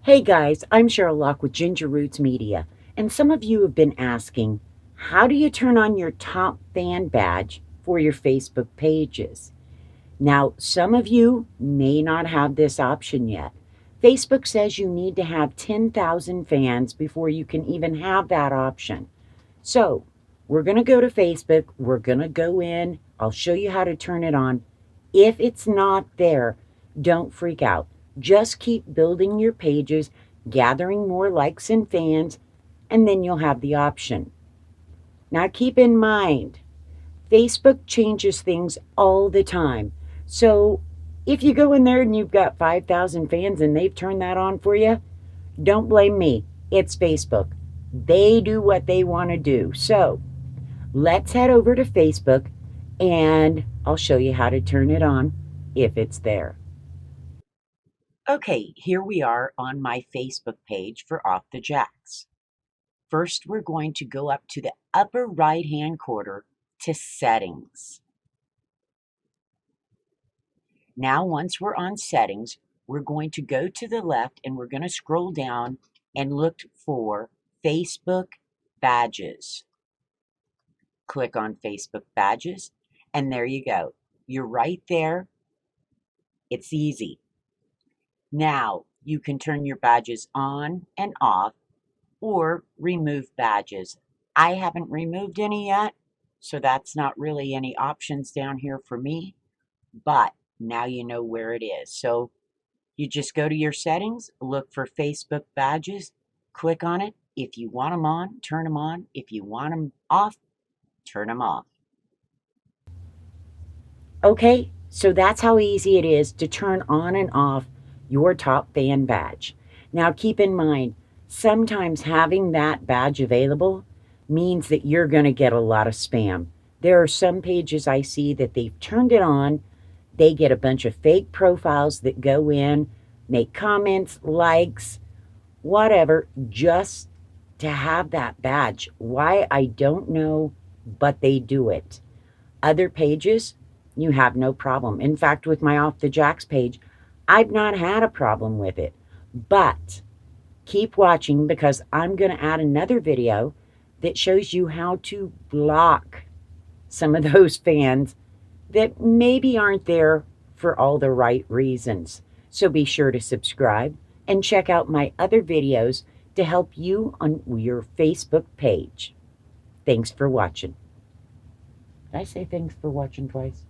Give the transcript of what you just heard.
Hey guys, I'm Sheryl Loch with Ginger Roots Media, and some of you have been asking, how do you turn on your top fan badge for your Facebook pages? Now, some of you may not have this option yet. Facebook says you need to have 10,000 fans before you can even have that option. So, we're going to go to Facebook, we're going to go in, I'll show you how to turn it on. If it's not there, don't freak out. Just keep building your pages, gathering more likes and fans, and then you'll have the option. Now keep in mind, Facebook changes things all the time. So if you go in there and you've got 5,000 fans and they've turned that on for you, don't blame me. It's Facebook. They do what they want to do. So let's head over to Facebook and I'll show you how to turn it on if it's there. Okay, here we are on my Facebook page for Off the Jacks. First, we're going to go up to the upper right-hand corner to Settings. Now, once we're on Settings, we're going to go to the left and we're going to scroll down and look for Facebook Badges. Click on Facebook Badges, and there you go. You're right there. It's easy. Now, you can turn your badges on and off or remove badges. I haven't removed any yet, so that's not really any options down here for me, but now you know where it is. So you just go to your settings, look for Facebook badges, click on it. If you want them on, turn them on. If you want them off, turn them off. Okay, so that's how easy it is to turn on and off your top fan badge. Now keep in mind, sometimes having that badge available means that you're going to get a lot of spam. There are some pages I see that they've turned it on. They get a bunch of fake profiles that go in, make comments, likes, whatever, just to have that badge. Why, I don't know, but they do it. Other pages, you have no problem. In fact, with my Off the Jacks page, I've not had a problem with it. But keep watching because I'm going to add another video that shows you how to block some of those fans that maybe aren't there for all the right reasons. So be sure to subscribe and check out my other videos to help you on your Facebook page. Thanks for watching. Did I say thanks for watching twice?